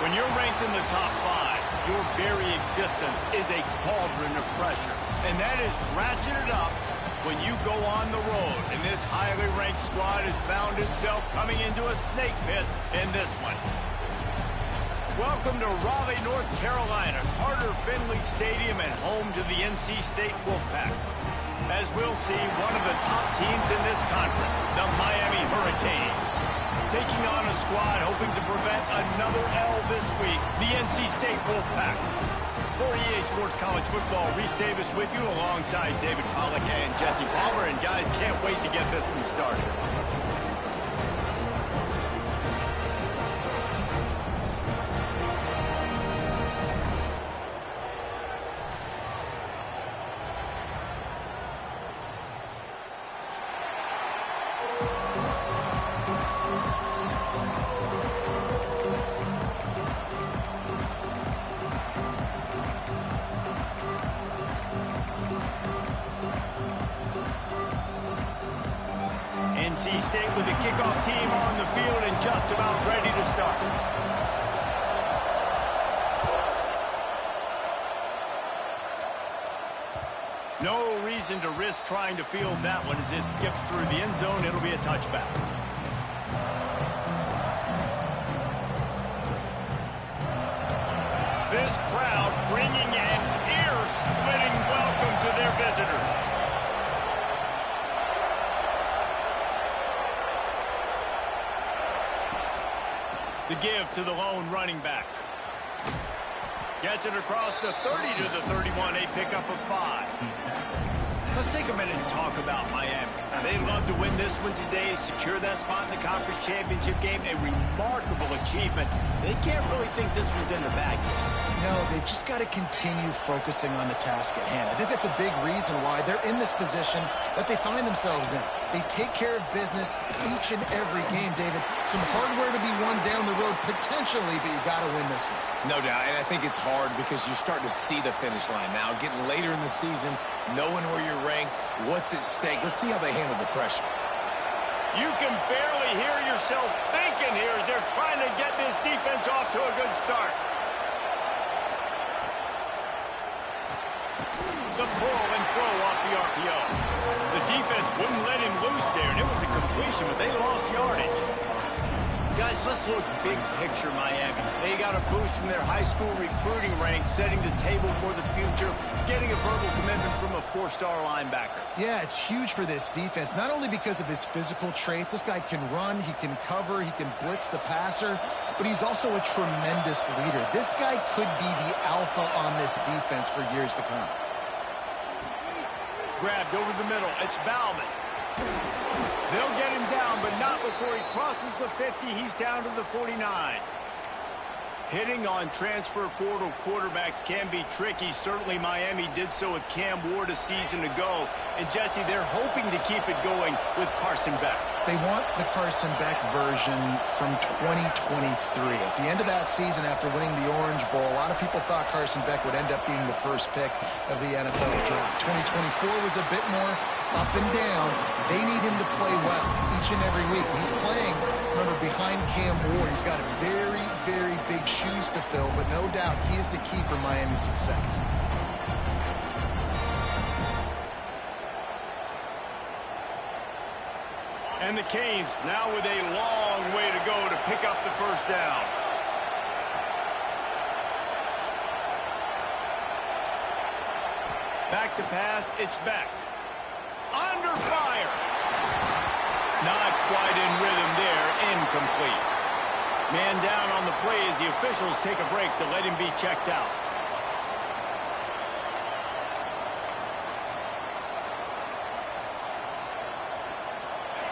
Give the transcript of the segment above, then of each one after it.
When you're ranked in the top 5, your very existence is a cauldron of pressure. And that is ratcheted up when you go on the road. And this highly ranked squad has found itself coming into a snake pit in this one. Welcome to Raleigh, North Carolina, Carter Finley Stadium, and home to the NC State Wolfpack. As we'll see, one of the top teams in this conference, the Miami Hurricanes, taking on a squad hoping to prevent another L this week, the NC State Wolfpack. For EA Sports College Football, Reese Davis with you alongside David Pollack and Jesse Palmer. And guys, can't wait to get this one started. NC State with the kickoff team on the field and just about ready to start. No reason to risk trying to field that one as it skips through the end zone. It'll be a touchback. This crowd bringing an ear-splitting welcome to their visitors. The give to the lone running back. Gets it across the 30 to the 31, a pickup of 5. Let's take a minute to talk about Miami. They love to win this one today, secure that spot in the conference championship game. A remarkable achievement. They can't really think this one's in the bag yet. No, they've just got to continue focusing on the task at hand. I think that's a big reason why they're in this position that they find themselves in. They take care of business each and every game, David. Some hardware to be won down the road potentially, but you got to win this one. No doubt, and I think it's hard because you're starting to see the finish line now. Getting later in the season, knowing where you're ranked, what's at stake. Let's see how they handle the pressure. You can barely hear yourself thinking here as they're trying to get this defense off to a good start. The pull and throw off the RPO. The defense wouldn't let him loose there, and it was a completion, but they lost yardage. Guys, let's look big picture Miami. They got a boost from their high school recruiting ranks, setting the table for the future, getting a verbal commitment from a 4-star linebacker. Yeah, it's huge for this defense, not only because of his physical traits. This guy can run, he can cover, he can blitz the passer, but he's also a tremendous leader. This guy could be the alpha on this defense for years to come. Grabbed over the middle. It's Bauman. They'll get him down, but not before he crosses the 50. He's down to the 49. Hitting on transfer portal quarterbacks can be tricky. Certainly Miami did so with Cam Ward a season ago. And Jesse, they're hoping to keep it going with Carson Beck. They want the Carson Beck version from 2023. At the end of that season, after winning the Orange Bowl, a lot of people thought Carson Beck would end up being the first pick of the NFL draft. 2024 was a bit more up and down. They need him to play well each and every week. He's playing, remember, behind Cam Ward. He's got a very, very big shoes to fill, but no doubt he is the key for Miami's success. And the Canes now with a long way to go to pick up the first down. Back to pass, it's Beck. Under fire. Not quite in rhythm there, incomplete. Man down on the play as the officials take a break to let him be checked out.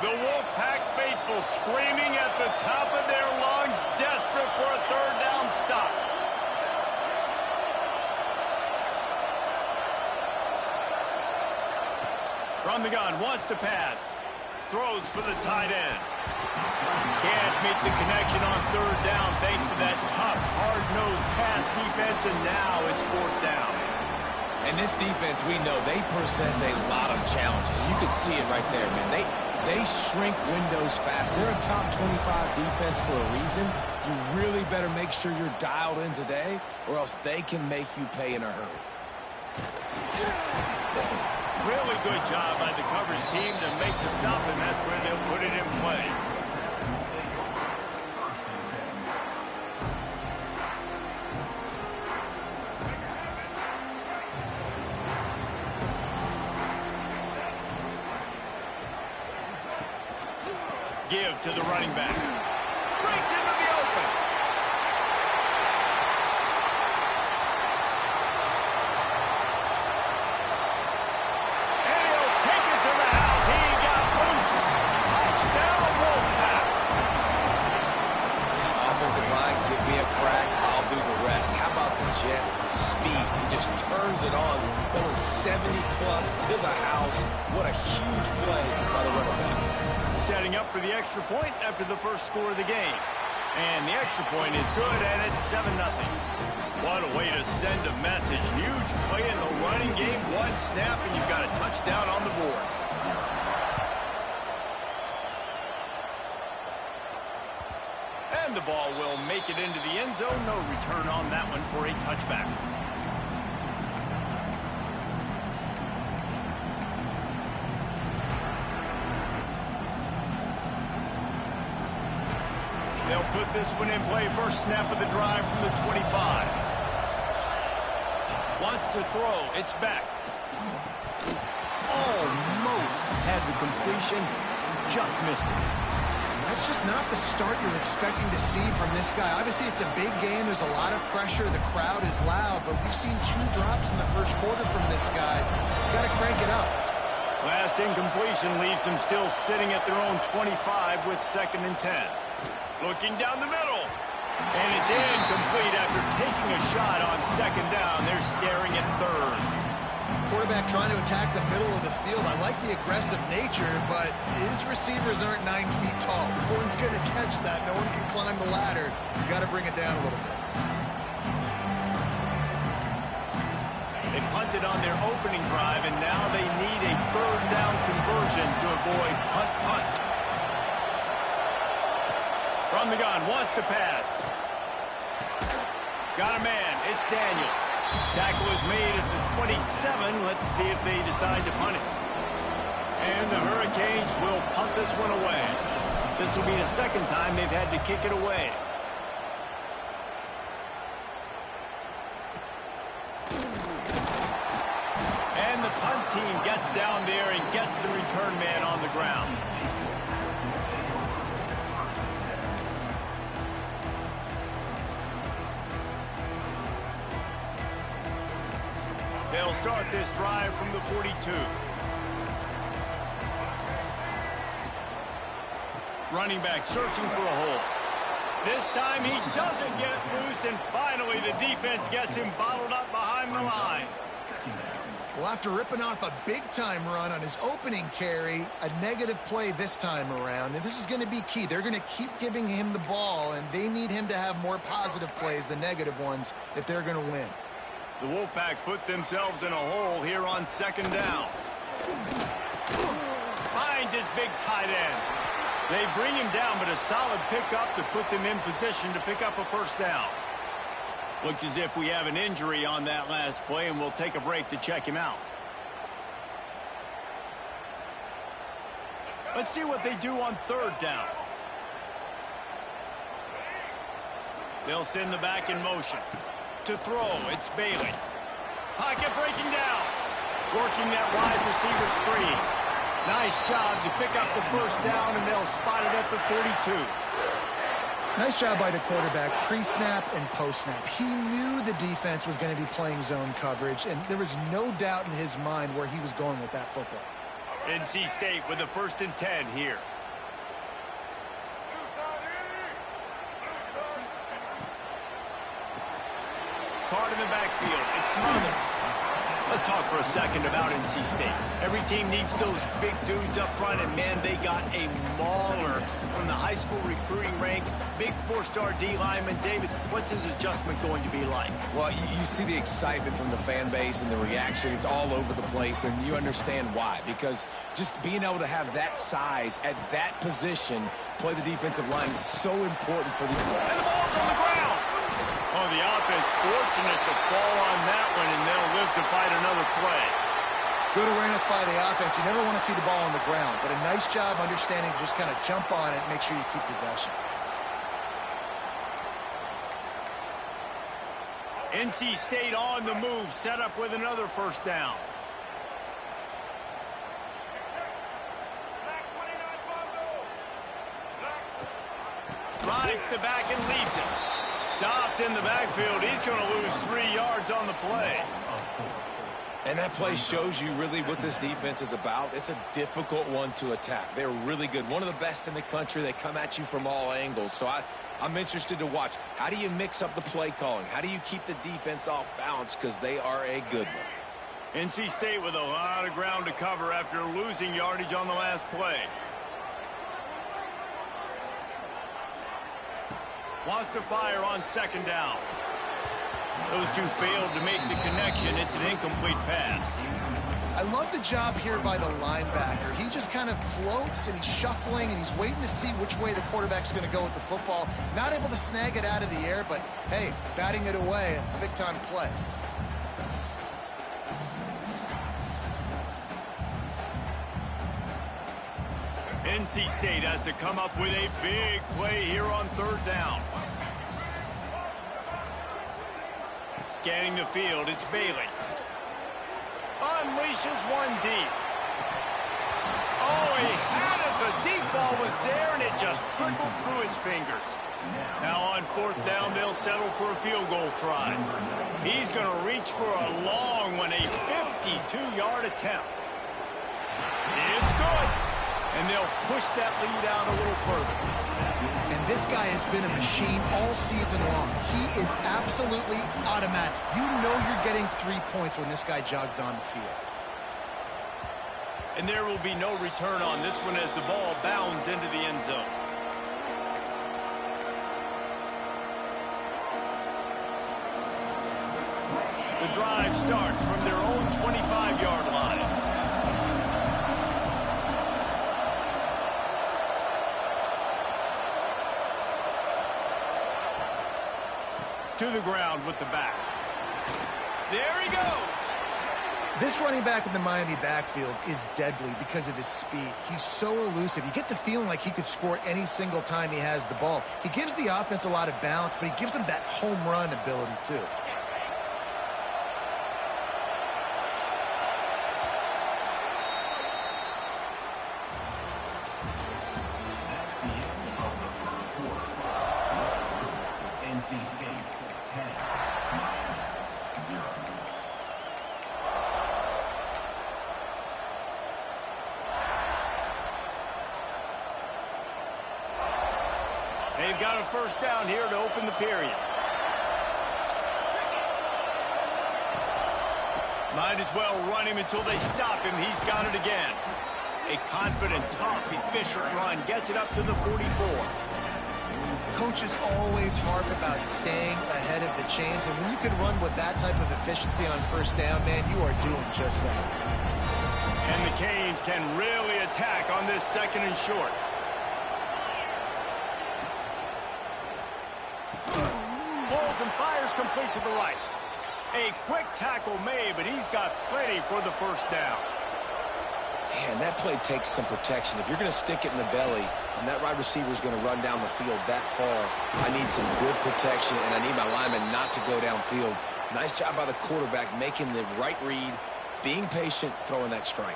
The Wolfpack faithful screaming at the top of their lungs, desperate for a third down stop. From the gun, wants to pass. Throws for the tight end. Can't make the connection on third down thanks to that tough, hard-nosed pass defense, and now it's fourth down. And this defense, we know, they present a lot of challenges. You can see it right there, man. They shrink windows fast. They're a top 25 defense for a reason. You really better make sure you're dialed in today, or else they can make you pay in a hurry. Really good job by the coverage team to make the stop, and that's where they'll put it in play. Give to the running back. Breaks into the open. And he'll take it to the house. He got loose. Touchdown, Wolfpack. Offensive line, give me a crack. I'll do the rest. How about the Jets? The speed. He just turns it on, going 70-plus to the house. What a huge play by the running back. Setting up for the extra point after the first score of the game. And the extra point is good, and it's 7-0. What a way to send a message. Huge play in the running game. One snap, and you've got a touchdown on the board. And the ball will make it into the end zone. No return on that one for a touchback. They'll put this one in play. First snap of the drive from the 25. Wants to throw. It's back. Almost had the completion. Just missed it. That's just not the start you're expecting to see from this guy. Obviously, it's a big game. There's a lot of pressure. The crowd is loud, but we've seen 2 drops in the first quarter from this guy. He's got to crank it up. Last incompletion leaves them still sitting at their own 25 with 2nd and 10. Looking down the middle. And it's incomplete after taking a shot on 2nd down. They're staring at 3rd. Quarterback trying to attack the middle of the field. I like the aggressive nature, but his receivers aren't 9 feet tall. No one's going to catch that. No one can climb the ladder. You got to bring it down a little bit. They punted on their opening drive, and now they need a 3rd down conversion to avoid punt. From the gun, wants to pass. Got a man, it's Daniels. Tackle is made at the 27. Let's see if they decide to punt it. And the Hurricanes will punt this one away. This will be the 2nd time they've had to kick it away. And the punt team gets down there and gets the return man on the ground. They'll start this drive from the 42. Running back searching for a hole. This time he doesn't get loose, and finally the defense gets him bottled up behind the line. Well, after ripping off a big-time run on his opening carry, a negative play this time around, and this is going to be key. They're going to keep giving him the ball, and they need him to have more positive plays than negative ones if they're going to win. The Wolfpack put themselves in a hole here on 2nd down. Finds his big tight end. They bring him down, but a solid pickup to put them in position to pick up a 1st down. Looks as if we have an injury on that last play, and we'll take a break to check him out. Let's see what they do on 3rd down. They'll send the back in motion. To throw, it's Bailey. Pocket breaking down. Working that wide receiver screen. Nice job to pick up the 1st down, and they'll spot it at the 42. Nice job by the quarterback, pre-snap and post-snap. He knew the defense was going to be playing zone coverage, and there was no doubt in his mind where he was going with that football. NC State with a 1st and 10 here. Card in the backfield. It's Smothers. Let's talk for a second about NC State. Every team needs those big dudes up front, and man, they got a mauler from the high high school recruiting ranks, big four-star D lineman. David, what's his adjustment going to be like? Well, you see the excitement from the fan base and the reaction. It's all over the place, and you understand why. Because just being able to have that size at that position, play the defensive line, is so important for the... And the ball's on the ground! Oh, the offense fortunate to fall on that one, and they'll live to fight another play. Good awareness by the offense. You never want to see the ball on the ground, but a nice job understanding to just kind of jump on it and make sure you keep possession. NC State on the move, set up with another first down. Rides the back and leaves it. Stopped in the backfield. He's going to lose 3 yards on the play. And that play shows you really what this defense is about. It's a difficult one to attack. They're really good. One of the best in the country. They come at you from all angles. So I'm interested to watch. How do you mix up the play calling? How do you keep the defense off balance? Because they are a good one. NC State with a lot of ground to cover after losing yardage on the last play. Wants to fire on second down. Those two failed to make the connection. It's an incomplete pass. I love the job here by the linebacker. He just kind of floats and he's shuffling and he's waiting to see which way the quarterback's going to go with the football. Not able to snag it out of the air, but hey, batting it away, it's a big-time play. NC State has to come up with a big play here on third down. Scanning the field, it's Bailey. Unleashes one deep. Oh, he had it. The deep ball was there, and it just trickled through his fingers. Now on fourth down, they'll settle for a field goal try. He's going to reach for a long one, a 52-yard attempt. It's good. And they'll push that lead out a little further. And this guy has been a machine all season long. He is absolutely automatic. You know you're getting 3 points when this guy jogs on the field. And there will be no return on this one as the ball bounds into the end zone. The drive starts from their own 25-yard line. To the ground with the back. There he goes. This running back in the Miami backfield is deadly because of his speed. He's so elusive. You get the feeling like he could score any single time he has the ball. He gives the offense a lot of balance, but he gives them that home run ability too. They've got a first down here to open the period. Might as well run him until they stop him. He's got it again. A confident, tough, efficient run gets it up to the 44. Coaches always harp about staying ahead of the chains, and when you can run with that type of efficiency on first down, man, you are doing just that. And the Canes can really attack on this second and short. Holds and fires complete to the right. A quick tackle made, but he's got plenty for the first down. Man, that play takes some protection. If you're going to stick it in the belly and that wide receiver is going to run down the field that far, I need some good protection, and I need my lineman not to go downfield. Nice job by the quarterback making the right read, being patient, throwing that strike.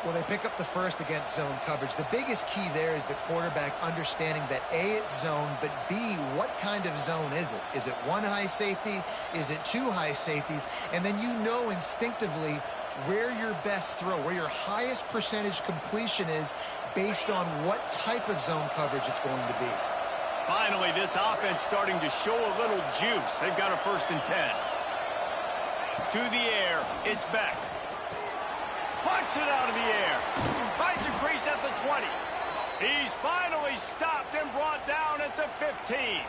Well, they pick up the first against zone coverage. The biggest key there is the quarterback understanding that A, it's zone, but B, what kind of zone is it? Is it one high safety? Is it two high safeties? And then you know instinctively where your best throw, where your highest percentage completion is based on what type of zone coverage it's going to be. Finally, this offense starting to show a little juice. They've got a 1st and 10. To the air, it's Beck. Punts it out of the air. Finds a crease at the 20. He's finally stopped and brought down at the 15.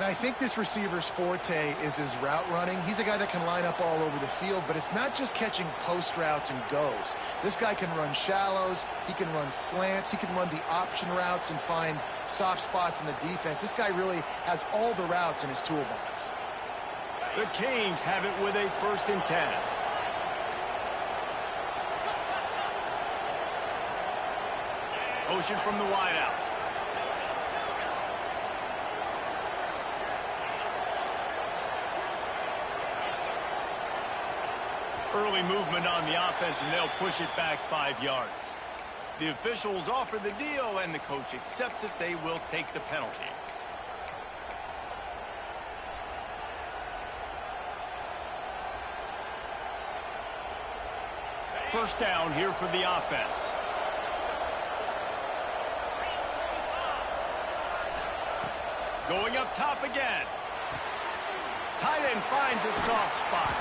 Now, I think this receiver's forte is his route running. He's a guy that can line up all over the field, but it's not just catching post routes and goes. This guy can run shallows, he can run slants, he can run the option routes and find soft spots in the defense. This guy really has all the routes in his toolbox. The Canes have it with a 1st and 10. Motion from the wideout. Early movement on the offense, and they'll push it back 5 yards. The officials offer the deal, and the coach accepts it. They will take the penalty. First down here for the offense. Going up top again. Tight end finds a soft spot.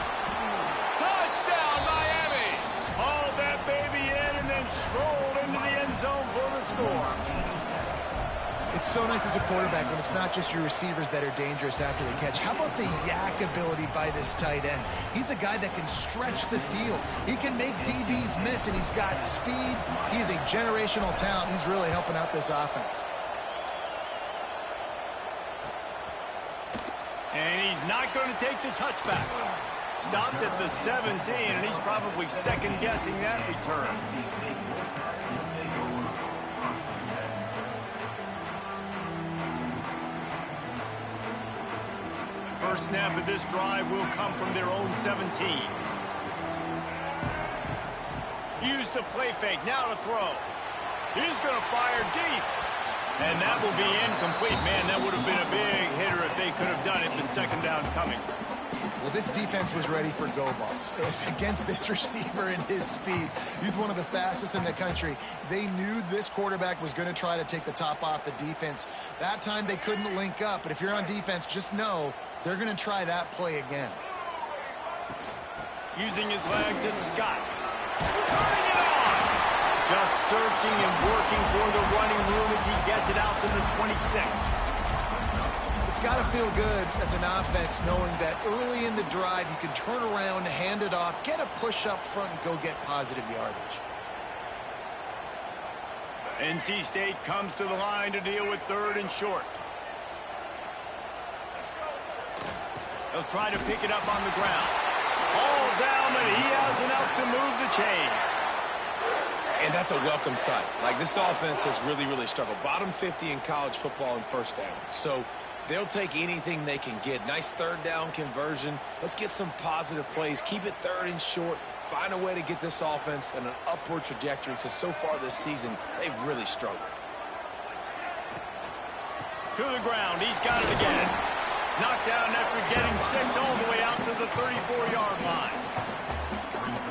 Touchdown, Miami! Hauled that baby in and then strolled into the end zone for the score. It's so nice as a quarterback when it's not just your receivers that are dangerous after the catch. How about the yak ability by this tight end? He's a guy that can stretch the field. He can make DBs miss, and he's got speed. He's a generational talent. He's really helping out this offense. And he's not going to take the touchback. Stopped at the 17, and he's probably second-guessing that return. First snap of this drive will come from their own 17. Use the play fake, now to throw. He's going to fire deep. And that will be incomplete. Man, that would have been a big hitter if they could have done it, but second down coming. Well, this defense was ready for go balls. Against this receiver and his speed, he's one of the fastest in the country. They knew this quarterback was going to try to take the top off the defense. That time they couldn't link up, but if you're on defense, just know they're going to try that play again. Using his legs, it's Scott. Turning it on! Just searching and working for the running room as he gets it out to the 26. It's got to feel good as an offense knowing that early in the drive you can turn around, hand it off, get a push up front, and go get positive yardage. NC State comes to the line to deal with 3rd and short. They'll try to pick it up on the ground. All down, but he has enough to move the chains. And that's a welcome sight. Like, this offense has really, really struggled. Bottom 50 in college football in first downs. So they'll take anything they can get. Nice 3rd down conversion. Let's get some positive plays. Keep it 3rd and short. Find a way to get this offense in an upward trajectory, because so far this season, they've really struggled. To the ground. He's got it again. Knocked down after getting 6 all the way out to the 34-yard line.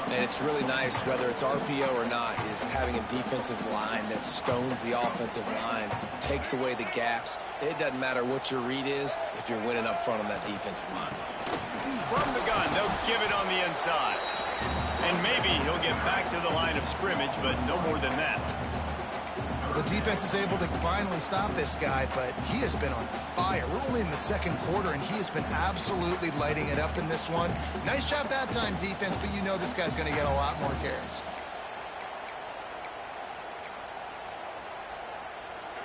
And it's really nice, whether it's RPO or not, is having a defensive line that stones the offensive line, takes away the gaps. It doesn't matter what your read is if you're winning up front on that defensive line. From the gun, they'll give it on the inside. And maybe he'll get back to the line of scrimmage, but no more than that. The defense is able to finally stop this guy, but he has been on fire. We're only in the 2nd quarter, and he has been absolutely lighting it up in this one. Nice job that time, defense, but you know this guy's going to get a lot more carries.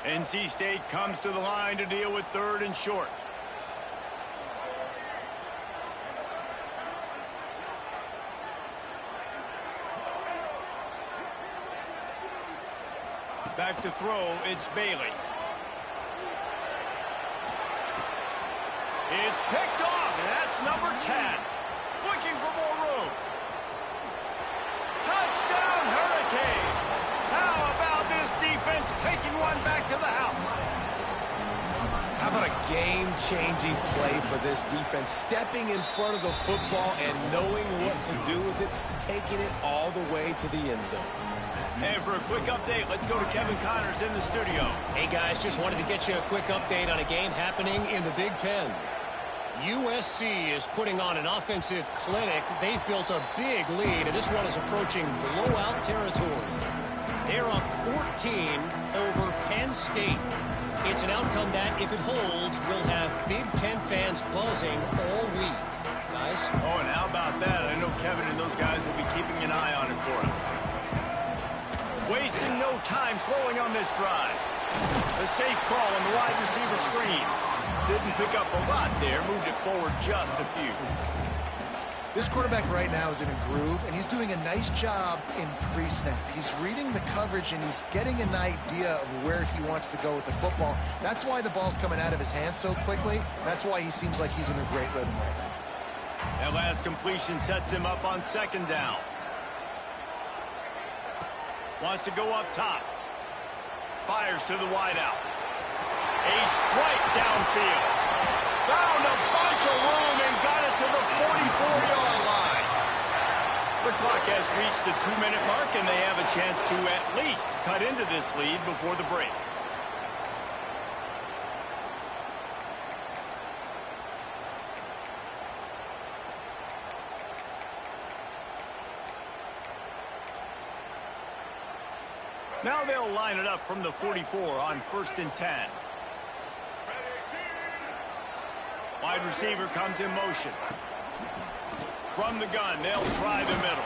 NC State comes to the line to deal with 3rd and short. Back to throw, it's Bailey. It's picked off, and that's number 10. Looking for more room. Touchdown, Hurricane! How about this defense taking one back to the house? How about a game-changing play for this defense? Stepping in front of the football and knowing what to do with it, taking it all the way to the end zone. And for a quick update, let's go to Kevin Connors in the studio. Hey, guys, just wanted to get you a quick update on a game happening in the Big Ten. USC is putting on an offensive clinic. They've built a big lead, and this one is approaching blowout territory. They're up 14 over Penn State. It's an outcome that, if it holds, will have Big Ten fans buzzing all week. Guys? Oh, and how about that? I know Kevin and those guys will be keeping an eye on it for us. Wasting no time throwing on this drive. A safe call on the wide receiver screen. Didn't pick up a lot there, moved it forward just a few. This quarterback right now is in a groove, and he's doing a nice job in pre-snap. He's reading the coverage, and he's getting an idea of where he wants to go with the football. That's why the ball's coming out of his hands so quickly. That's why he seems like he's in a great rhythm right now. That last completion sets him up on second down. Wants to go up top. Fires to the wideout. A strike downfield. Found a bunch of room and got it to the 44-yard line. The clock has reached the 2-minute mark, and they have a chance to at least cut into this lead before the break. Now they'll line it up from the 44 on 1st and 10. Wide receiver comes in motion. From the gun, they'll try the middle.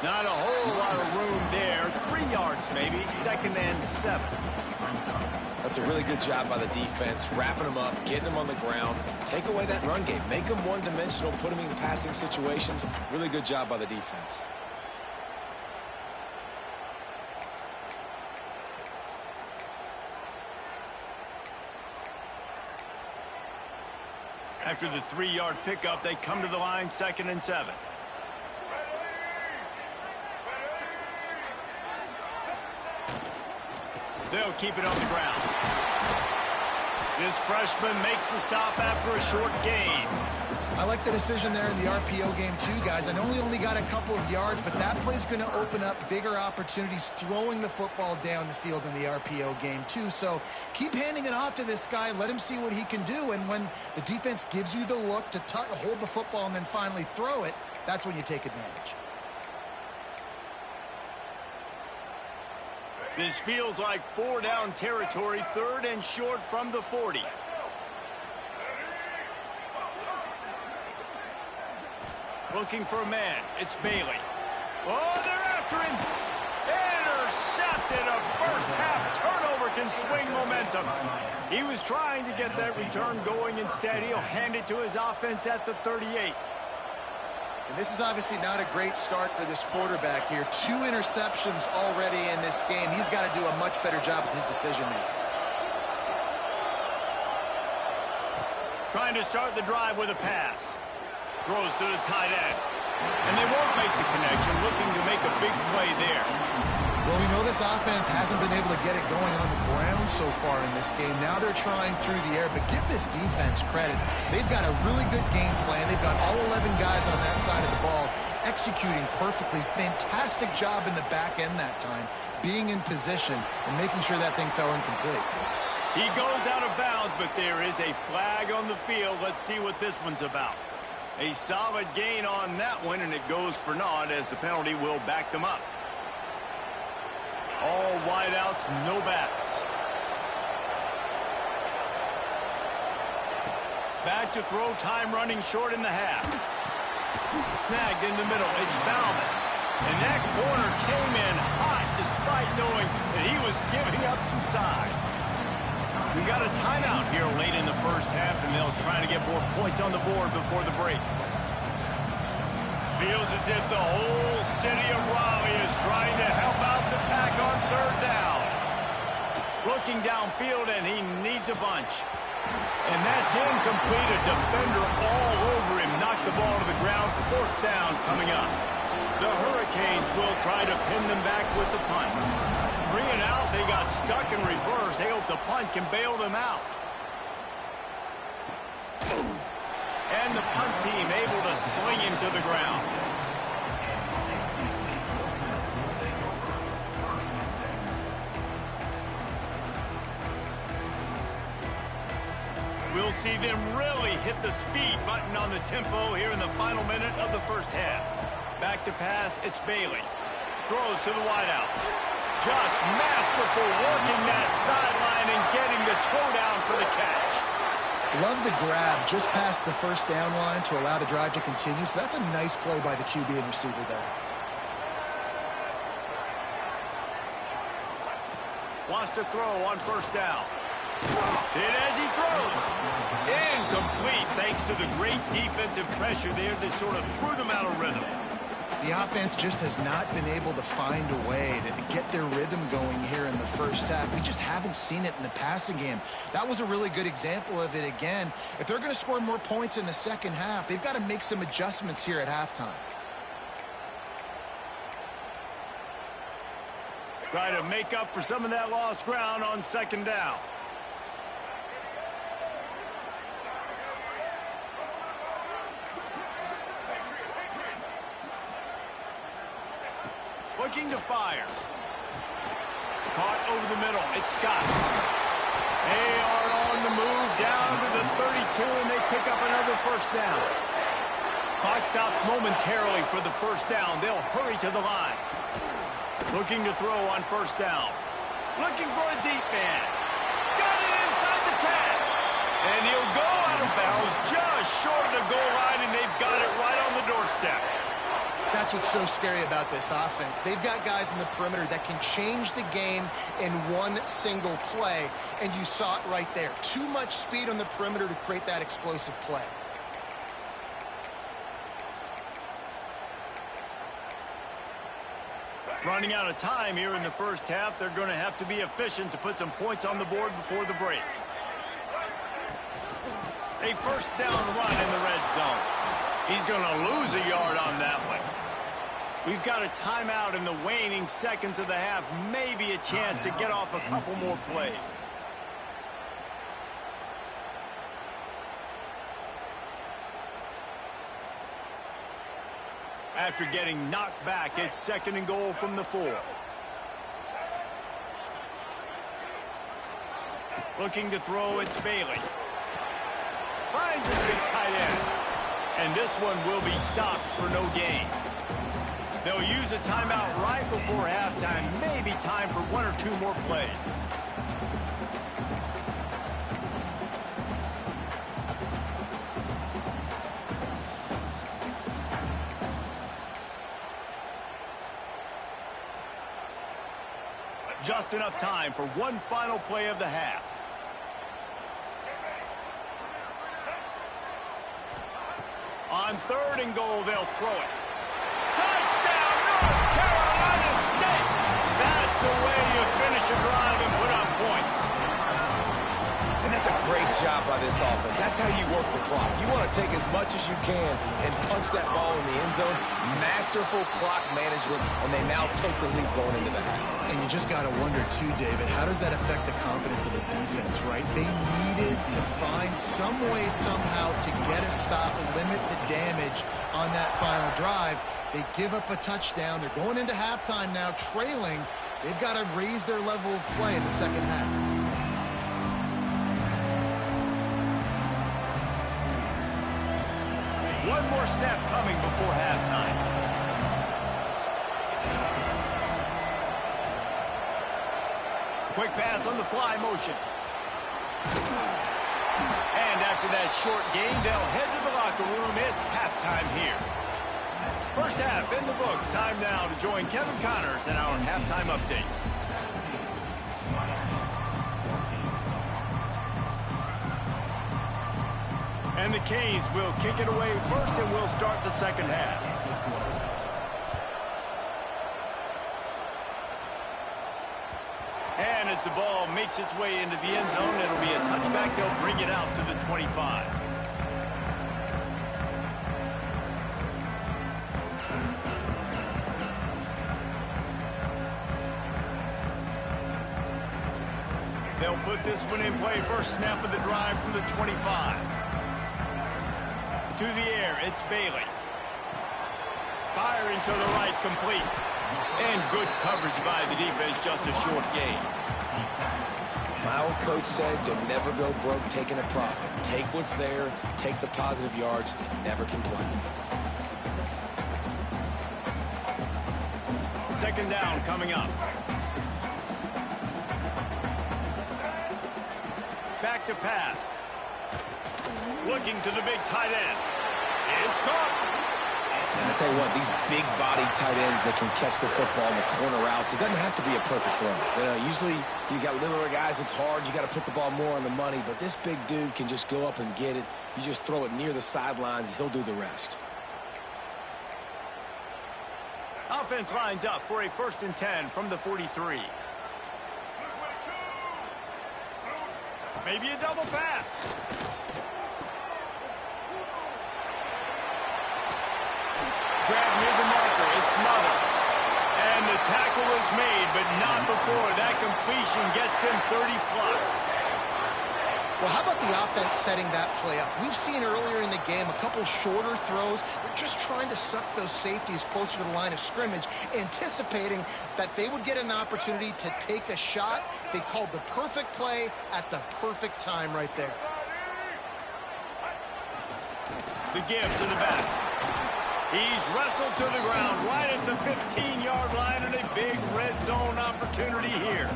Not a whole lot of room there. 3 yards maybe, 2nd and 7. That's a really good job by the defense, wrapping them up, getting them on the ground. Take away that run game. Make them one-dimensional, put them in passing situations. Really good job by the defense. After the 3-yard pickup, they come to the line, 2nd and 7. They'll keep it on the ground. This freshman makes the stop after a short gain. I like the decision there in the RPO game too, guys. I know he only got a couple of yards, but that play's going to open up bigger opportunities throwing the football down the field in the RPO game too. So keep handing it off to this guy. Let him see what he can do. And when the defense gives you the look to hold the football and then finally throw it, that's when you take advantage. This feels like 4-down territory, 3rd and short from the 40. Looking for a man. It's Bailey. Oh, they're after him. Intercepted. A first-half turnover can swing momentum. He was trying to get that return going. Instead, he'll hand it to his offense at the 38. And this is obviously not a great start for this quarterback here. 2 interceptions already in this game. He's got to do a much better job with his decision-making. Trying to start the drive with a pass. Throws to the tight end. And they won't make the connection, looking to make a big play there. Well, we know this offense hasn't been able to get it going on the ground so far in this game. Now they're trying through the air, but give this defense credit. They've got a really good game plan. They've got all 11 guys on that side of the ball executing perfectly. Fantastic job in the back end that time, being in position and making sure that thing fell incomplete. He goes out of bounds, but there is a flag on the field. Let's see what this one's about. A solid gain on that one, and it goes for naught as the penalty will back them up. All wideouts, no backs. Back to throw, time running short in the half. Snagged in the middle, it's Bauman. And that corner came in hot despite knowing that he was giving up some size. We got a timeout here late in the first half, and they'll try to get more points on the board before the break. Feels as if the whole city of Raleigh is trying to help out the Pack on 3rd down. Looking downfield, and he needs a bunch. And that's incomplete. A defender all over him. Knocked the ball to the ground. 4th down coming up. The Hurricanes will try to pin them back with the punt. 3 and out. They got stuck in reverse. They hope the punt can bail them out. And the punt team able to sling him to the ground. We'll see them really hit the speed button on the tempo here in the final minute of the first half. Back to pass, it's Bailey. throws to the wideout. Just masterful working that sideline and getting the toe down for the catch. Love the grab just past the first down line to allow the drive to continue. So that's a nice play by the QB and receiver there. Wants to throw on first down. And as he throws, incomplete thanks to the great defensive pressure there that sort of threw them out of rhythm. The offense just has not been able to find a way to get their rhythm going here in the first half. We just haven't seen it in the passing game. That was a really good example of it again. If they're going to score more points in the second half, they've got to make some adjustments here at halftime. Try to make up for some of that lost ground on second down. Looking to fire. Caught over the middle. It's Scott. They are on the move down to the 32, and they pick up another first down. Clock stops momentarily for the first down. They'll hurry to the line. Looking to throw on first down. Looking for a deep man. Got it inside the 10. And he'll go out of bounds just short of the goal line, and they've got it right on the doorstep. That's what's so scary about this offense. They've got guys in the perimeter that can change the game in one single play, and you saw it right there. Too much speed on the perimeter to create that explosive play. Running out of time here in the first half. They're going to have to be efficient to put some points on the board before the break. A first down run in the red zone. He's going to lose a yard on that one. We've got a timeout in the waning seconds of the half. Maybe a chance to get off a couple more plays. After getting knocked back, it's second and goal from the 4. Looking to throw, it's Bailey. Finds his big tight end. And this one will be stopped for no gain. They'll use a timeout right before halftime. Maybe time for one or two more plays. Just enough time for one final play of the half. On third and goal, they'll throw it. Touchdown, North Carolina State! That's the way you finish a drive and put up points. And that's a great job by this offense. That's how you work the clock. You want to take as much as you can and punch that ball in the end zone. Masterful clock management, and they now take the lead going into the half. And you just got to wonder, too, David, how does that affect the confidence of the defense, right? They needed to find some way, somehow, to get a stop and limit the damage on that final drive. They give up a touchdown. They're going into halftime now, trailing. They've got to raise their level of play in the second half. One more snap coming before halftime. Quick pass on the fly motion. And after that short gain, they'll head to the locker room. It's halftime here. First half in the books. Time now to join Kevin Connors in our halftime update. And the Canes will kick it away first, and we'll start the second half. And as the ball makes its way into the end zone, it'll be a touchback. They'll bring it out to the 25. They'll put this one in play. First snap of the drive from the 25. To the air, it's Bailey. Firing to the right, complete. And good coverage by the defense, just a short gain. My old coach said you'll never go broke taking a profit. Take what's there, take the positive yards, and never complain. Second down coming up. Back to pass. Looking to the big tight end. It's caught. And I tell you what, these big-body tight ends that can catch the football in the corner routes, it doesn't have to be a perfect throw. You know, usually you got littler guys, it's hard. You got to put the ball more on the money. But this big dude can just go up and get it. You just throw it near the sidelines, he'll do the rest. Offense lines up for a 1st and 10 from the 43. Maybe a double pass. Grab near the marker. It smothers. And the tackle is made, but not before that completion gets them 30-plus. Well, how about the offense setting that play up? We've seen earlier in the game a couple shorter throws. They're just trying to suck those safeties closer to the line of scrimmage, anticipating that they would get an opportunity to take a shot. They called the perfect play at the perfect time right there. The give to the back. He's wrestled to the ground right at the 15-yard line, and a big red zone opportunity here.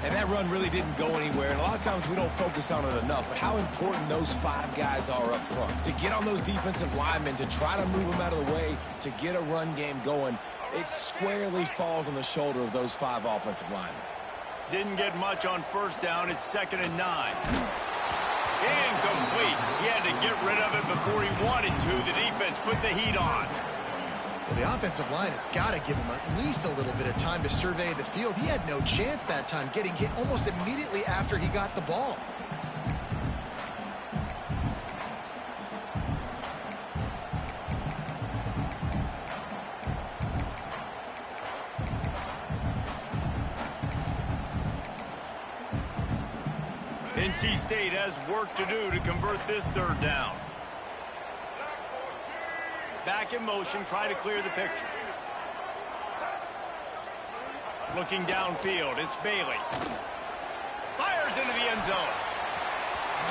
And that run really didn't go anywhere. And a lot of times we don't focus on it enough. But how important those 5 guys are up front. To get on those defensive linemen, to try to move them out of the way, to get a run game going, it squarely falls on the shoulder of those 5 offensive linemen. Didn't get much on 1st down. It's 2nd and 9. Incomplete. He had to get rid of it before he wanted to. The defense put the heat on. Well, the offensive line has got to give him at least a little bit of time to survey the field. He had no chance that time, getting hit almost immediately after he got the ball. NC State has work to do to convert this 3rd down. Back in motion, try to clear the picture. Looking downfield, it's Bailey. Fires into the end zone.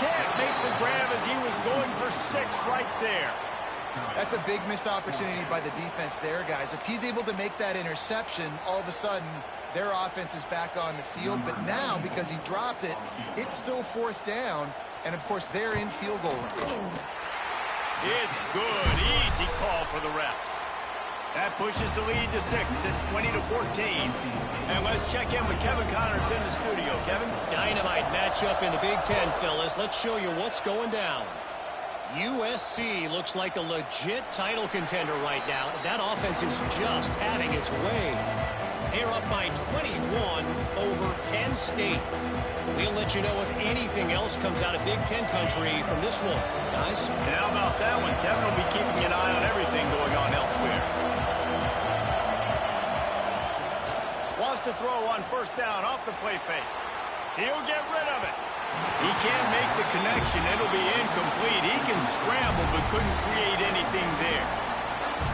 Can't make the grab as he was going for 6 right there. That's a big missed opportunity by the defense there, guys. If he's able to make that interception, all of a sudden, their offense is back on the field. But now, because he dropped it, it's still 4th down. And, of course, they're in field goal range. It's good. Easy call for the refs. That pushes the lead to 6 at 20-14. And let's check in with Kevin Connors in the studio. Kevin? Dynamite matchup in the Big Ten, fellas. Let's show you what's going down. USC looks like a legit title contender right now. That offense is just having its way. They're up by 21 over Penn State. We'll let you know if anything else comes out of Big Ten country from this one, guys. And how about that one? Kevin will be keeping an eye on everything going on elsewhere. Wants to throw on 1st down off the play fake. He'll get rid of it. He can't make the connection. It'll be incomplete. He can scramble but couldn't create anything there.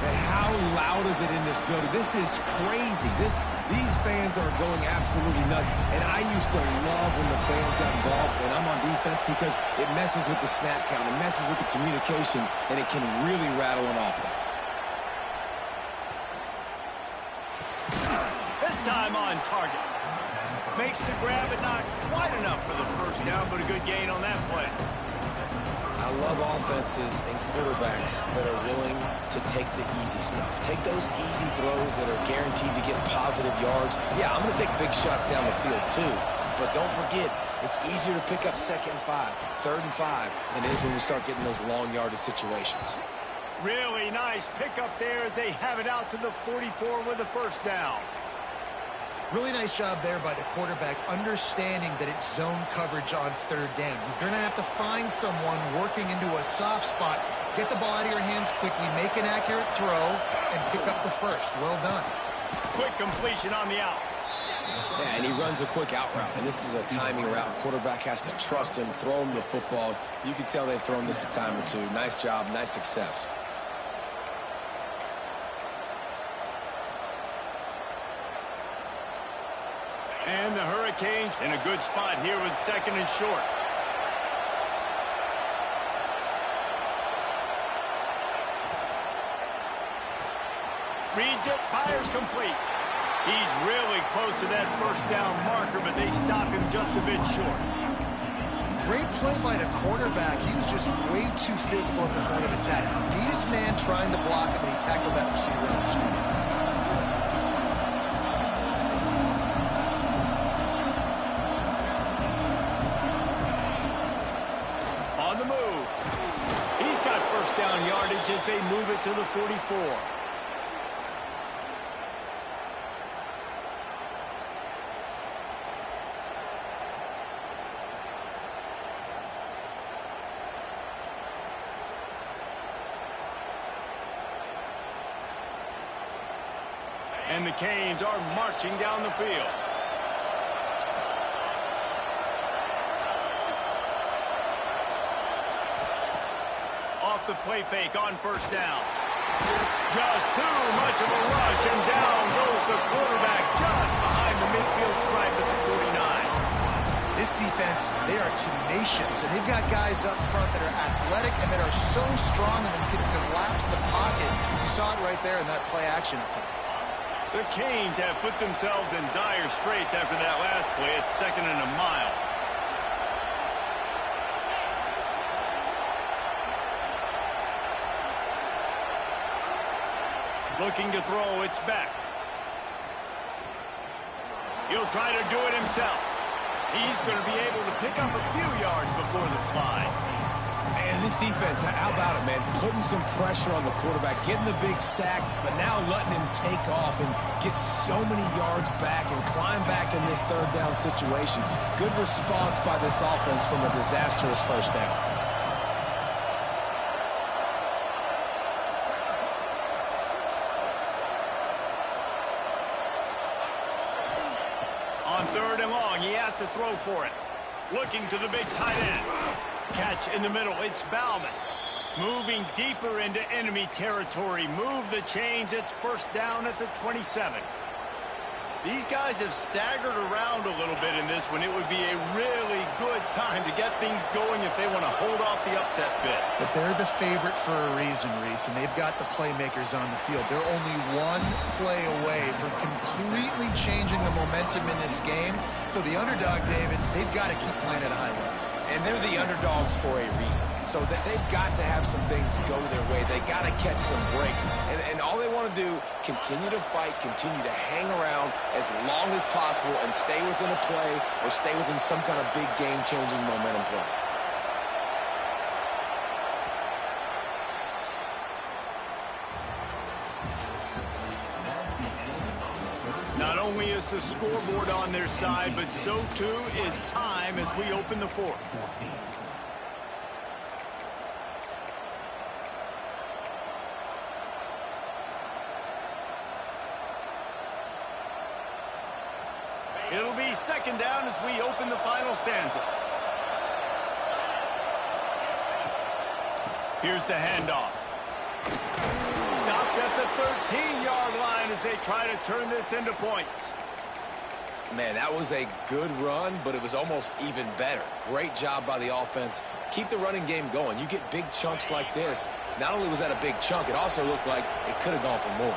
But how loud is it in this building? This is crazy. These fans are going absolutely nuts. And I used to love when the fans got involved and I'm on defense because it messes with the snap count. It messes with the communication, and it can really rattle an offense. This time on target. Makes the grab, but not quite enough for the 1st down, but a good gain on that play. I love offenses and quarterbacks that are willing to take the easy stuff. Take those easy throws that are guaranteed to get positive yards. Yeah, I'm going to take big shots down the field too. But don't forget, it's easier to pick up 2nd and 5, 3rd and 5 than it is when we start getting those long yardage situations. Really nice pickup there as they have it out to the 44 with the 1st down. Really nice job there by the quarterback, understanding that it's zone coverage on 3rd down. You're going to have to find someone working into a soft spot, get the ball out of your hands quickly, make an accurate throw, and pick up the 1st. Well done. Quick completion on the out. Yeah, and he runs a quick out route, and this is a timing route. Quarterback has to trust him, throw him the football. You can tell they've thrown this a time or two. Nice job, nice success. And the Hurricanes in a good spot here with 2nd and short. Reads it, fires complete. He's really close to that first down marker, but they stop him just a bit short. Great play by the quarterback. He was just way too physical at the point of attack. He beat his man trying to block him, and he tackled that receiver on the screen. On the move. He's got first down yardage as they move it to the 44. And the Canes are marching down the field. Off the play fake on first down. Just too much of a rush, and down goes the quarterback just behind the midfield stripe at the 49. This defense, they are tenacious, and they've got guys up front that are athletic and that are so strong and can collapse the pocket. You saw it right there in that play action attempt. The Canes have put themselves in dire straits after that last play. It's 2nd and a mile. Looking to throw, it's back. He'll try to do it himself. He's going to be able to pick up a few yards before the slide. And this defense, how about it, man? Putting some pressure on the quarterback, getting the big sack, but now letting him take off and get so many yards back and climb back in this third down situation. Good response by this offense from a disastrous first down. On 3rd and long, he has to throw for it. Looking to the big tight end. Catch in the middle, it's Bauman. Moving deeper into enemy territory. Move the chains, it's first down at the 27. These guys have staggered around a little bit in this one. It would be a really good time to get things going if they want to hold off the upset bid. But they're the favorite for a reason, Reese, and they've got the playmakers on the field. They're only one play away from completely changing the momentum in this game. So the underdog, David, they've got to keep playing at a high level. And they're the underdogs for a reason. So that they've got to have some things go their way. They got to catch some breaks. And all they want to do, continue to fight, continue to hang around as long as possible and stay within a play or stay within some kind of big game-changing momentum play. Not only is the scoreboard on their side, but so too is time as we open the 4th. It'll be 2nd down as we open the final stanza. Here's the handoff. Stopped at the 13-yard line as they try to turn this into points. Man, that was a good run, but it was almost even better. Great job by the offense. Keep the running game going. You get big chunks like this. Not only was that a big chunk, it also looked like it could have gone for more.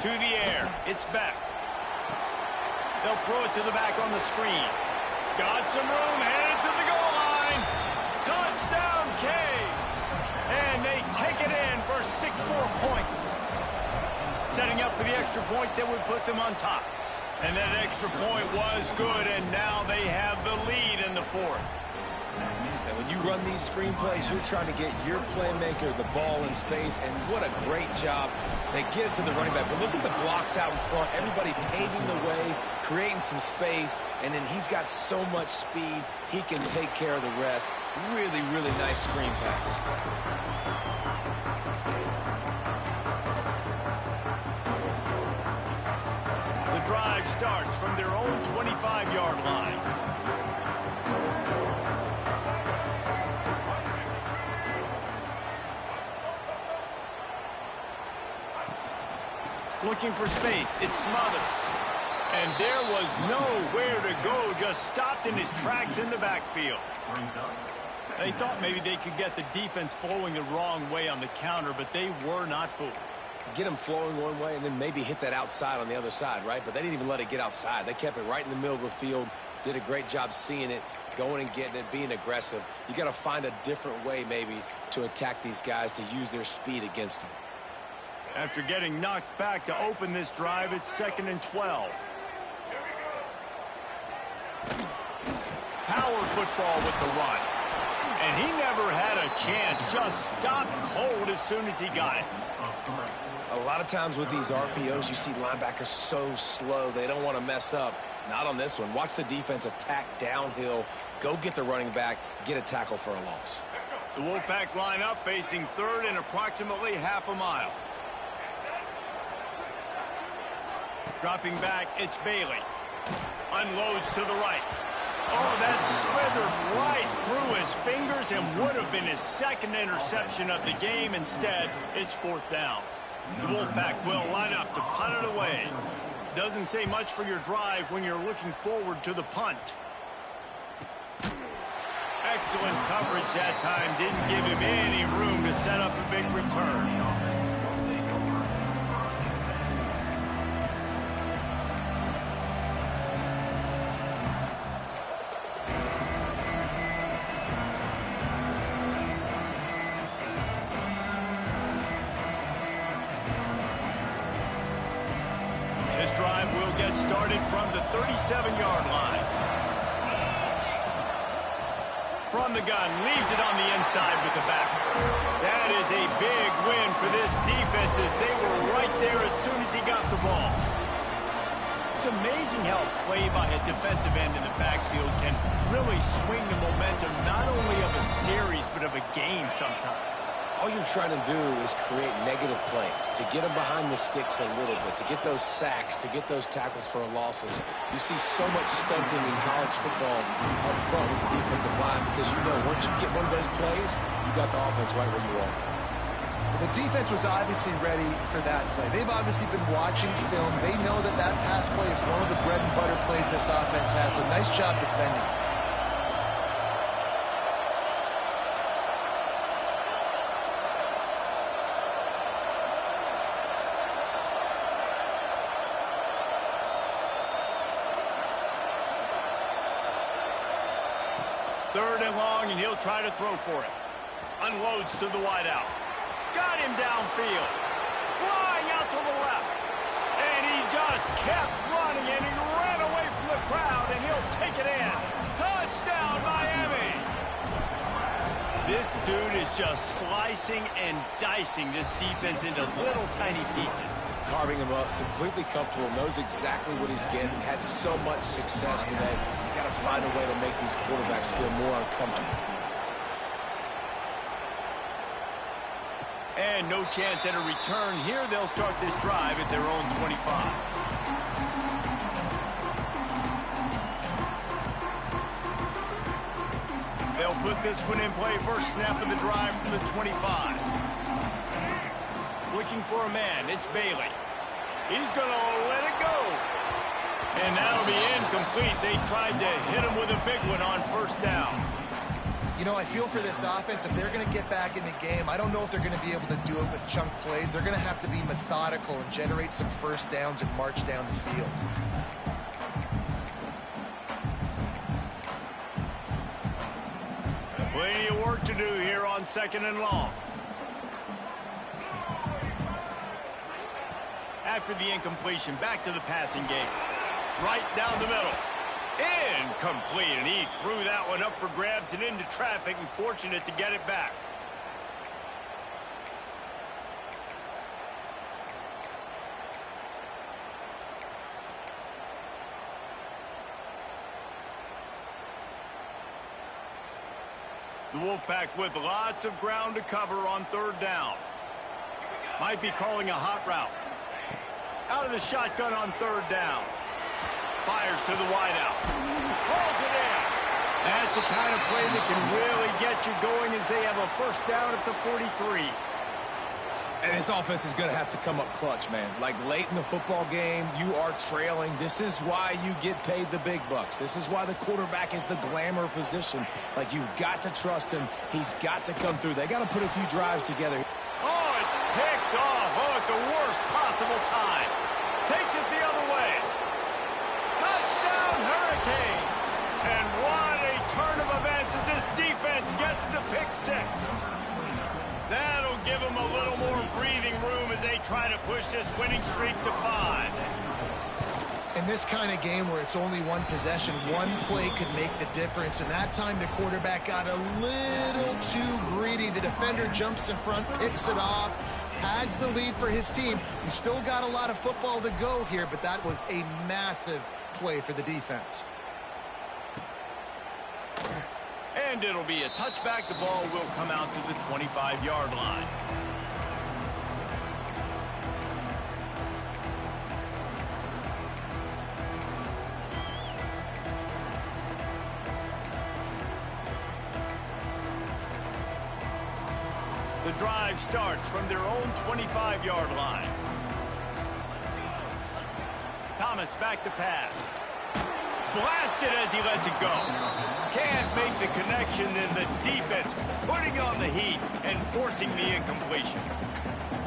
To the air. It's back. They'll throw it to the back on the screen. Got some room, headed to the goal line. Touchdown, Canes. And they take it in for 6 more points. Setting up for the extra point that would put them on top. And that extra point was good, and now they have the lead in the 4th. And when you run these screenplays, you're trying to get your playmaker the ball in space, and what a great job. They get it to the running back, but look at the blocks out in front. Everybody paving the way, creating some space, and then he's got so much speed, he can take care of the rest. Really, really nice screen pass. The drive starts from their own 25-yard line. Looking for space, it's Smothers. And there was nowhere to go, just stopped in his tracks in the backfield. They thought maybe they could get the defense flowing the wrong way on the counter, but they were not fooled. get them flowing one way, and then maybe hit that outside on the other side, right? But they didn't even let it get outside. They kept it right in the middle of the field, did a great job seeing it, going and getting it, being aggressive. You got to find a different way maybe to attack these guys, to use their speed against them. After getting knocked back to open this drive, it's 2nd and 12. Power football with the run. And he never had a chance, just stopped cold as soon as he got it. A lot of times with these RPOs, you see linebackers so slow, they don't want to mess up. Not on this one. Watch the defense attack downhill, go get the running back, get a tackle for a loss. The Wolfpack line up facing 3rd and approximately half a mile. Dropping back, it's Bailey. Unloads to the right. Oh, that slithered right through his fingers and would have been his 2nd interception of the game. Instead, it's 4th down. The Wolfpack will line up to punt it away. Doesn't say much for your drive when you're looking forward to the punt. Excellent coverage that time. Didn't give him any room to set up a big return. Started from the 37-yard line. From the gun, leaves it on the inside with the back. That is a big win for this defense as they were right there as soon as he got the ball. It's amazing how play by a defensive end in the backfield can really swing the momentum not only of a series but of a game sometimes. All you're trying to do is create negative plays, to get them behind the sticks a little bit, to get those sacks, to get those tackles for losses. You see so much stunting in college football up front with the defensive line because you know once you get one of those plays, you got the offense right where you are. The defense was obviously ready for that play. They've obviously been watching film. They know that that pass play is one of the bread and butter plays this offense has, so nice job defending. Third and long, and he'll try to throw for it. Unloads to the wideout. Got him downfield. Flying out to the left. And he just kept running, and he ran away from the crowd, and he'll take it in. Touchdown, Miami! This dude is just slicing and dicing this defense into little tiny pieces. Carving him up, completely comfortable, knows exactly what he's getting, had so much success today. You got to find a way to make these quarterbacks feel more uncomfortable. And no chance at a return here. They'll start this drive at their own 25. They'll put this one in play. First snap of the drive from the 25. Looking for a man. It's Bailey. He's going to let it go. And that'll be incomplete. They tried to hit him with a big one on first down. You know, I feel for this offense, if they're going to get back in the game, I don't know if they're going to be able to do it with chunk plays. They're going to have to be methodical and generate some first downs and march down the field. Plenty of work to do here on 2nd and long. After the incompletion, back to the passing game. Right down the middle. Incomplete, and he threw that one up for grabs and into traffic, and fortunate to get it back. The Wolfpack with lots of ground to cover on third down. Might be calling a hot route. Out of the shotgun on third down. Fires to the wideout. Pulls it in. That's the kind of play that can really get you going as they have a first down at the 43. And this offense is going to have to come up clutch, man. Like late in the football game, you are trailing. This is why you get paid the big bucks. This is why the quarterback is the glamour position. Like, you've got to trust him. He's got to come through. They got to put a few drives together. Oh, it's picked off. Oh, it's the worst possible time. Takes it the other way. Touchdown, Hurricane! And what a turn of events as this defense gets the pick six. That'll give them a little more breathing room as they try to push this winning streak to 5. In this kind of game where it's only one possession, one play could make the difference. And that time the quarterback got a little too greedy. The defender jumps in front, picks it off, pads the lead for his team. We still got a lot of football to go here, but that was a massive play for the defense. And it'll be a touchback. The ball will come out to the 25-yard line. The drive starts from their own 25-yard line. Thomas back to pass. Blasted as he lets it go. Can't make the connection, and the defense putting on the heat and forcing the incompletion.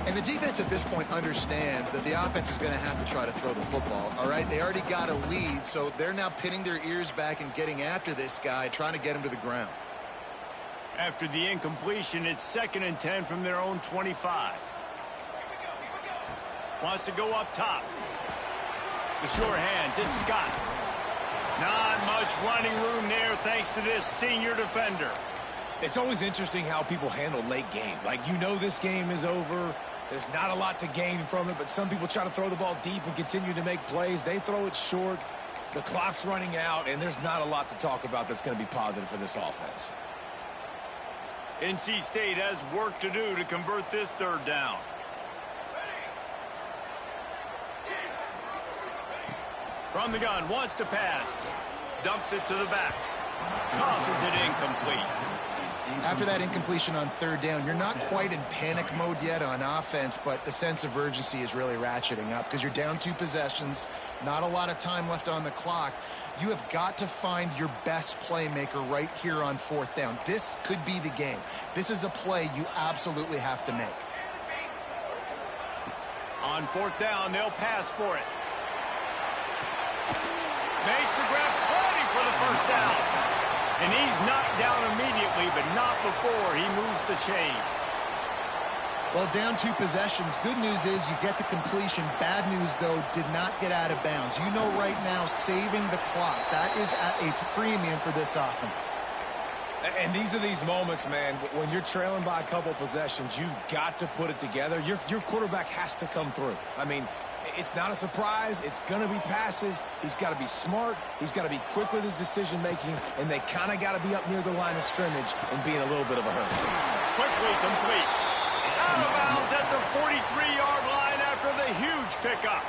And the defense at this point understands that the offense is going to have to try to throw the football, all right? They already got a lead, so they're now pinning their ears back and getting after this guy, trying to get him to the ground. After the incompletion, it's 2nd and 10 from their own 25. Wants to go up top. The sure hands, it's Scott. Not much running room there thanks to this senior defender. It's always interesting how people handle late game. Like, you know this game is over. There's not a lot to gain from it, but some people try to throw the ball deep and continue to make plays. They throw it short. The clock's running out, and there's not a lot to talk about that's going to be positive for this offense. NC State has work to do to convert this 3rd down. From the gun, wants to pass. Dumps it to the back. Tosses it incomplete. After that incompletion on 3rd down, you're not quite in panic mode yet on offense, but the sense of urgency is really ratcheting up because you're down 2 possessions, not a lot of time left on the clock. You have got to find your best playmaker right here on 4th down. This could be the game. This is a play you absolutely have to make. On 4th down, they'll pass for it. Makes the grab, ready for the 1st down. And he's knocked down immediately, but not before he moves the chains. Well, down 2 possessions. Good news is you get the completion. Bad news, though, did not get out of bounds. You know right now, saving the clock, that is at a premium for this offense. And these are these moments, man, when you're trailing by a couple possessions, you've got to put it together. Your quarterback has to come through. I mean, it's not a surprise. It's going to be passes. He's got to be smart. He's got to be quick with his decision-making, and they kind of got to be up near the line of scrimmage and be in a little bit of a hurry. Quickly complete. Out of bounds at the 43-yard line after the huge pickup.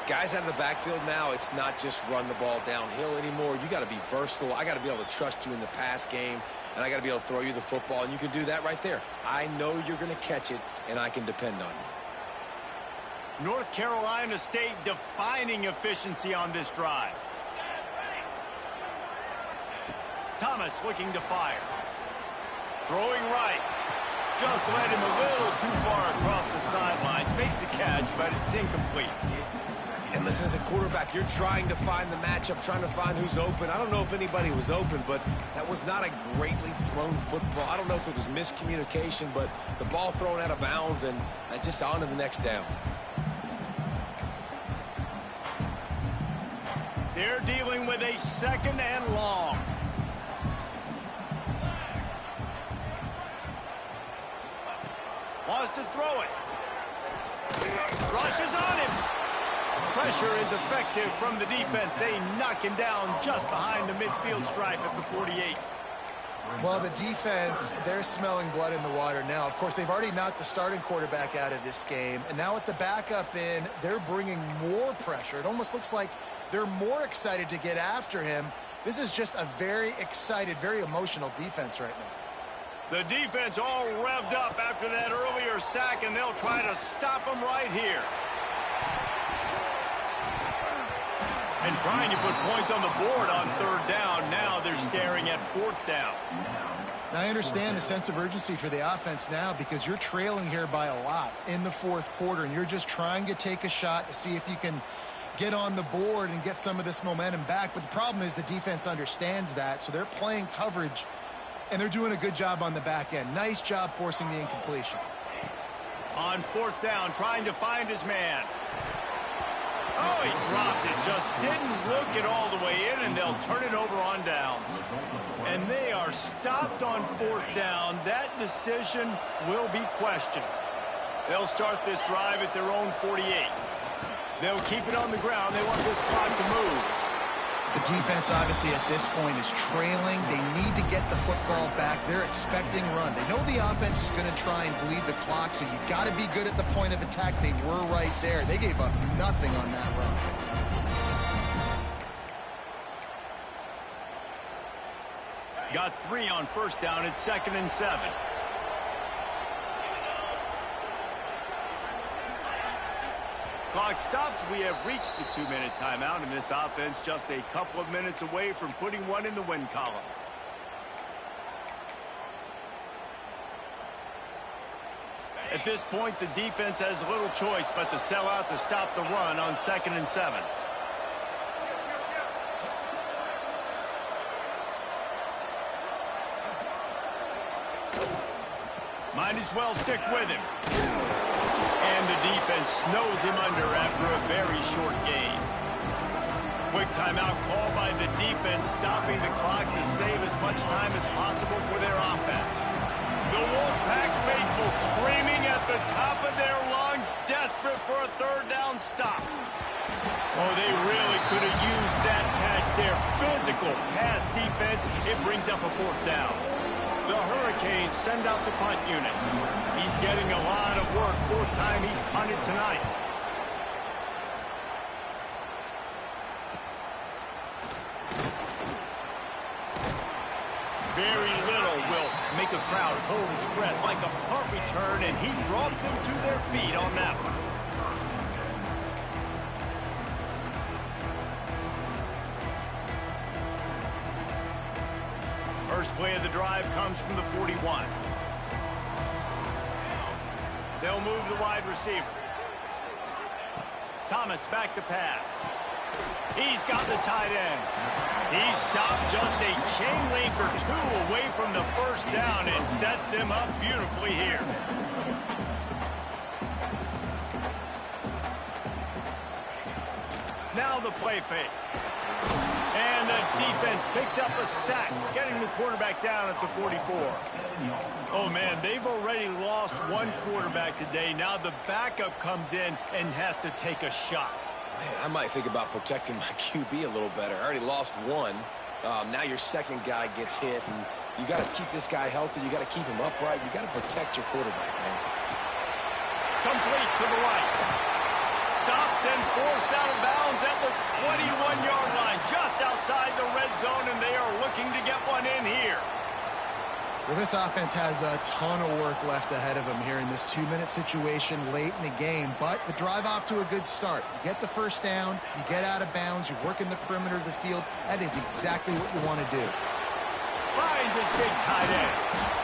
Guys out of the backfield now, it's not just run the ball downhill anymore. You got to be versatile. I got to be able to trust you in the pass game, and I got to be able to throw you the football, and you can do that right there. I know you're going to catch it, and I can depend on you. North Carolina State defining efficiency on this drive. Thomas looking to fire. Throwing right. Just led him a little too far across the sidelines. Makes the catch, but it's incomplete. And listen, as a quarterback, you're trying to find the matchup, trying to find who's open. I don't know if anybody was open, but that was not a greatly thrown football. I don't know if it was miscommunication, but the ball thrown out of bounds and just on to the next down. They're dealing with a 2nd and long. Wants to throw it. Rushes on him. Pressure is effective from the defense. They knock him down just behind the midfield stripe at the 48. Well, the defense, they're smelling blood in the water now. Of course, they've already knocked the starting quarterback out of this game. And now with the backup in, they're bringing more pressure. It almost looks like they're more excited to get after him. This is just a very excited, very emotional defense right now. The defense all revved up after that earlier sack, and they'll try to stop him right here. And trying to put points on the board on 3rd down. Now they're staring at 4th down. Now, I understand the sense of urgency for the offense now because you're trailing here by a lot in the fourth quarter, and you're just trying to take a shot to see if you can get on the board and get some of this momentum back. But the problem is the defense understands that, so they're playing coverage, and they're doing a good job on the back end. Nice job forcing the incompletion. On fourth down, trying to find his man. Oh, he dropped it. Just didn't look it all the way in, and they'll turn it over on downs. And they are stopped on fourth down. That decision will be questioned. They'll start this drive at their own 48. They'll keep it on the ground. They want this clock to move. The defense, obviously, at this point is trailing. They need to get the football back. They're expecting run. They know the offense is going to try and bleed the clock, so you've got to be good at the point of attack. They were right there. They gave up nothing on that run. Got 3 on first down at 2nd and 7. Clock stops. We have reached the 2-minute timeout, and this offense just a couple of minutes away from putting one in the win column. At this point, the defense has little choice but to sell out to stop the run on 2nd and 7. Might as well stick with him. And the defense snows him under after a very short gain. Quick timeout call by the defense, stopping the clock to save as much time as possible for their offense. The Wolfpack faithful screaming at the top of their lungs, desperate for a third down stop. Oh, they really could have used that catch. Their physical pass defense, it brings up a fourth down. The Hurricanes send out the punt unit. He's getting a lot of work. 4th time he's punted tonight. Very little will make a crowd hold its breath like a punt return, and he brought them to their feet on that one. First play of the drive comes from the 41. They'll move the wide receiver. Thomas back to pass. He's got the tight end. He stopped just a chain link or 2 away from the first down and sets them up beautifully here. Now the play fake. And the defense picks up a sack, getting the quarterback down at the 44. Oh, man, they've already lost one quarterback today. Now the backup comes in and has to take a shot. Man, I might think about protecting my QB a little better. I already lost one. Now your second guy gets hit, and you got to keep this guy healthy. You got to keep him upright. You got to protect your quarterback, man. Complete to the right. Stopped and forced out of bounds at the 21-yard line, just outside the red zone, and they are looking to get one in here. Well, this offense has a ton of work left ahead of them here in this 2-minute situation late in the game, but the drive off to a good start. You get the first down, you get out of bounds, you work in the perimeter of the field. That is exactly what you want to do. Finds his big tight end.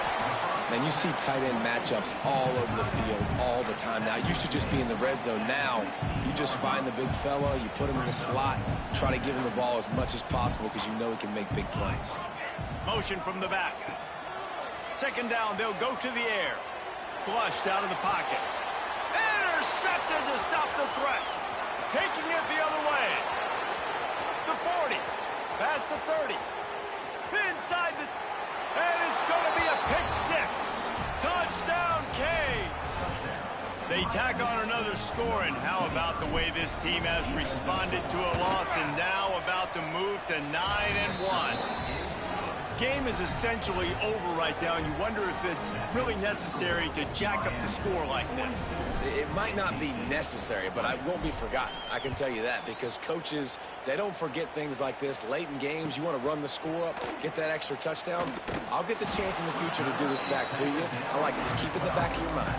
Man, you see tight end matchups all over the field all the time. Now, it used to just be in the red zone. Now, you just find the big fella, you put him in the slot, try to give him the ball as much as possible because you know he can make big plays. Motion from the back. Second down, they'll go to the air. Flushed out of the pocket. Intercepted to stop the threat. Taking it the other way. The 40. Past the 30. Inside the... And it's going to be a pick 6. Touchdown, Canes. They tack on another score, and how about the way this team has responded to a loss and now about to move to 9-1. Game is essentially over right now, and you wonder if it's really necessary to jack up the score like this. It might not be necessary, but it won't be forgotten. I can tell you that, because coaches, they don't forget things like this. Late in games, you want to run the score up, get that extra touchdown. I'll get the chance in the future to do this back to you. I like it. Just keep it in the back of your mind.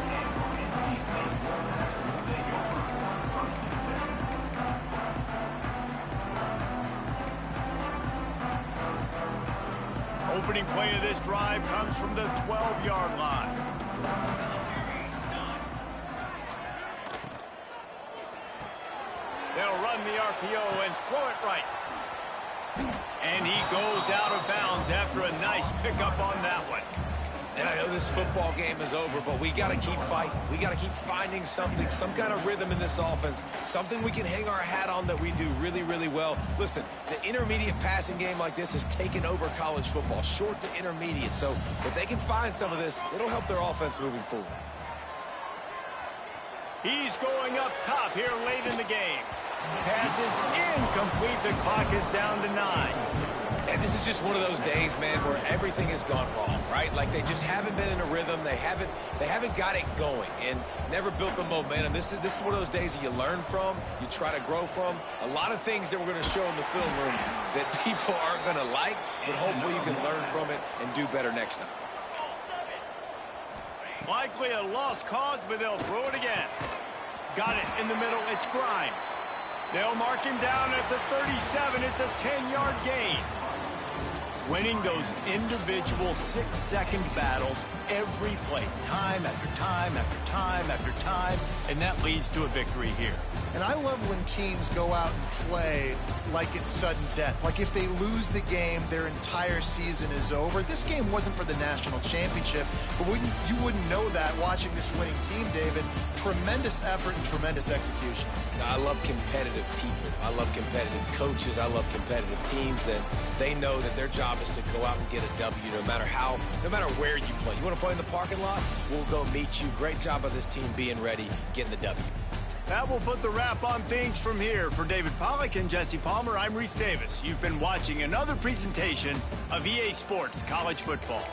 opening play of this drive comes from the 12-yard line. They'll run the RPO and throw it right. And he goes out of bounds after a nice pickup on that one. And I know this football game is over, but we got to keep fighting. We got to keep finding something, some kind of rhythm in this offense, something we can hang our hat on that we do really, really well. Listen, the intermediate passing game like this has taken over college football, short to intermediate. So if they can find some of this, it'll help their offense moving forward. He's going up top here late in the game. Pass is incomplete. The clock is down to 9. And this is just one of those days, man, where everything has gone wrong, right? Like they just haven't been in a rhythm. They haven't got it going and never built the momentum. This is one of those days that you learn from, you try to grow from. A lot of things that we're going to show in the film room that people aren't going to like, but hopefully you can learn from it and do better next time. Likely a lost cause, but they'll throw it again. Got it in the middle. It's Grimes. They'll mark him down at the 37. It's a 10-yard gain. Winning those individual 6-second battles every play, time after time after time after time, and that leads to a victory here. And I love when teams go out and play like it's sudden death. Like if they lose the game, their entire season is over. This game wasn't for the national championship, but you wouldn't know that watching this winning team, David. Tremendous effort and tremendous execution. I love competitive people. I love competitive coaches. I love competitive teams that they know that their job is to go out and get a W no matter where you play. You want to play in the parking lot? We'll go meet you. Great job of this team being ready, getting the W. That will put the wrap on things from here. For David Pollack and Jesse Palmer, I'm Reese Davis. You've been watching another presentation of EA Sports College Football.